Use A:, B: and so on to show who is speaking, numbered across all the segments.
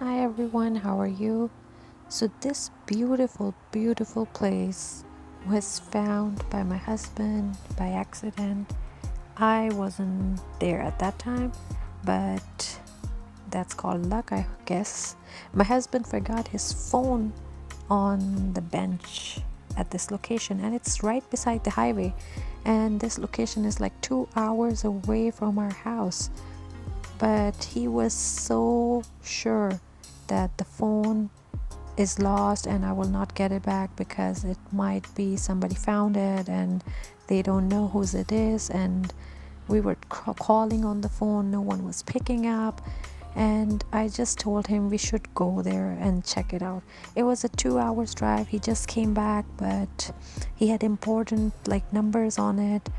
A: Hi everyone, how are you? So, this beautiful, beautiful place was found by my husband by accident. I wasn't there at that time, but that's called luck, I guess. My husband forgot his phone on the bench at this location, and it's right beside the highway. And this location is like 2 hours away from our house, but he was so sure that the phone is lost and I will not get it back because it might be somebody found it and they don't know whose it is. And we were calling on the phone, no one was picking up, and I just told him we should go there and check it out. It was a 2 hours drive. He just came back, but he had important like numbers on it,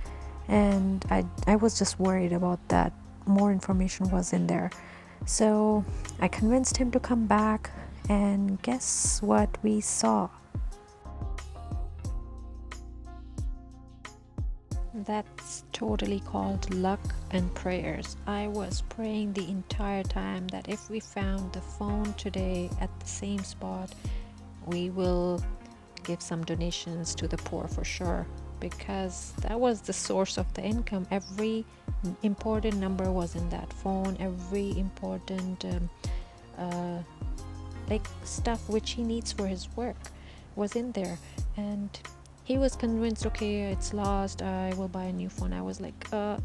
A: and I was just worried about that more information was in there. So I convinced him to come back, and guess what we saw? That's totally called luck and prayers. I was praying the entire time that if we found the phone today at the same spot, we will give some donations to the poor for sure, because that was the source of the income. Every important number was in that phone, every important uh, like stuff which he needs for his work was in there. And he was convinced, okay, it's lost, I will buy a new phone. I was like,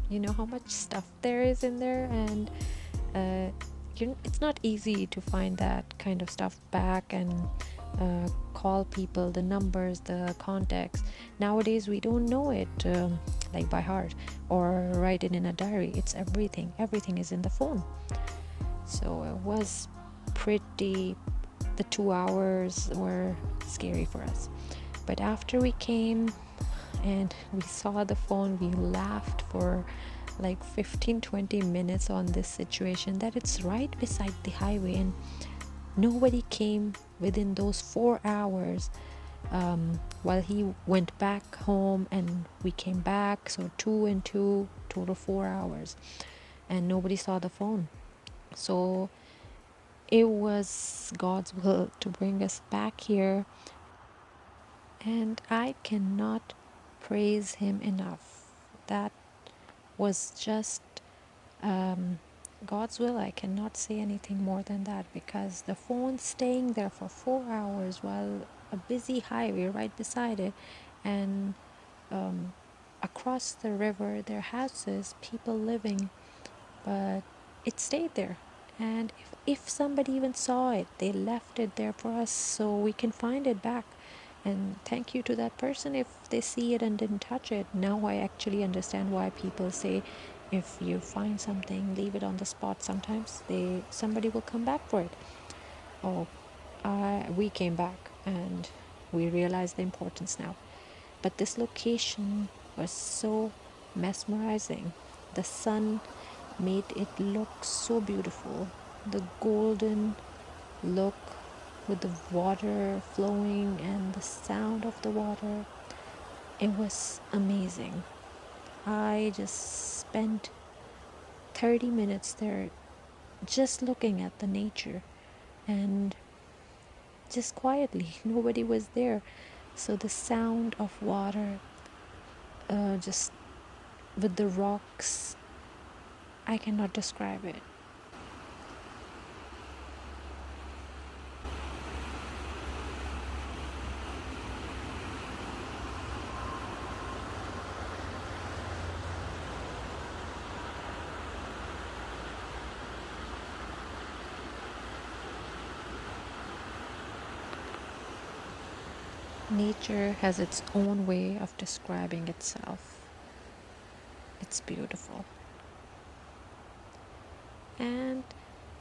A: you know how much stuff there is in there, and uh, it's not easy to find that kind of stuff back and call people, the numbers, the contacts. Nowadays we don't know it like by heart or write it in a diary. It's everything is in the phone. So it was pretty, the 2 hours were scary for us. But after we came and we saw the phone, we laughed for like 15-20 minutes on this situation, that it's right beside the highway and nobody came within those 4 hours. While he went back home and we came back, so 2 and 2 total 4 hours, and nobody saw the phone. So it was God's will to bring us back here, and I cannot praise him enough. That was just God's will. I cannot say anything more than that, because the phone staying there for 4 hours while a busy highway right beside it, and um, across the river there are houses, people living, but it stayed there. And if somebody even saw it, they left it there for us so we can find it back. And thank you to that person if they see it and didn't touch it. Now I actually understand why people say if you find something, leave it on the spot. Sometimes somebody will come back for it. Oh, we came back and we realized the importance now. But this location was so mesmerizing. The sun made it look so beautiful. The golden look with the water flowing and the sound of the water. It was amazing. I just spent 30 minutes there just looking at the nature and just quietly. Nobody was there. So the sound of water, just with the rocks, I cannot describe it. Nature has its own way of describing itself. It's beautiful. And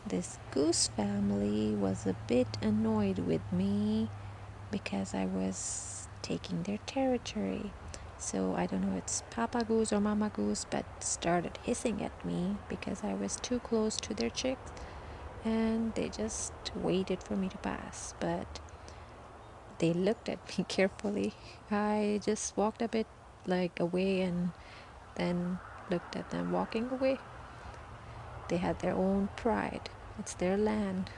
A: this goose family was a bit annoyed with me because I was taking their territory. So I don't know if it's Papa Goose or Mama Goose, but started hissing at me because I was too close to their chicks, and they just waited for me to pass. But they looked at me carefully. I just walked a bit like away and then looked at them walking away. They had their own pride. It's their land.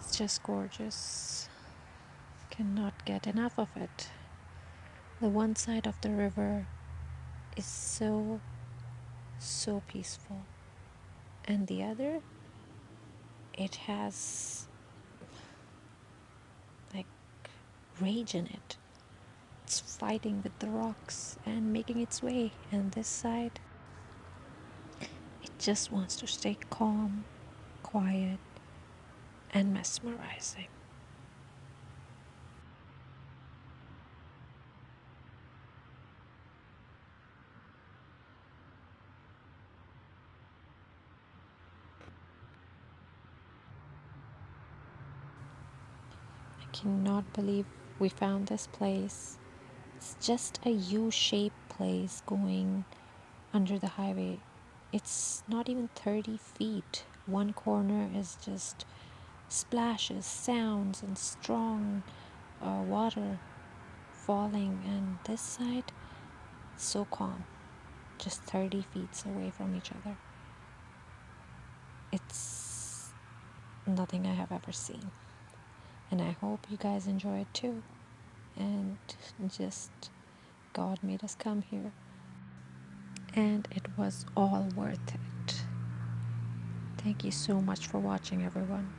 A: It's just gorgeous. Cannot get enough of it. The one side of the river is so peaceful, and the other, it has like rage in it. It's fighting with the rocks and making its way, and this side, it just wants to stay calm, quiet, and mesmerizing. I cannot believe we found this place. It's just a U-shaped place going under the highway. It's not even 30 feet. One corner is just splashes, sounds, and strong water falling, and this side, so calm, just 30 feet away from each other. It's nothing I have ever seen, and I hope you guys enjoy it too. And just God made us come here, and it was all worth it. Thank you so much for watching, everyone.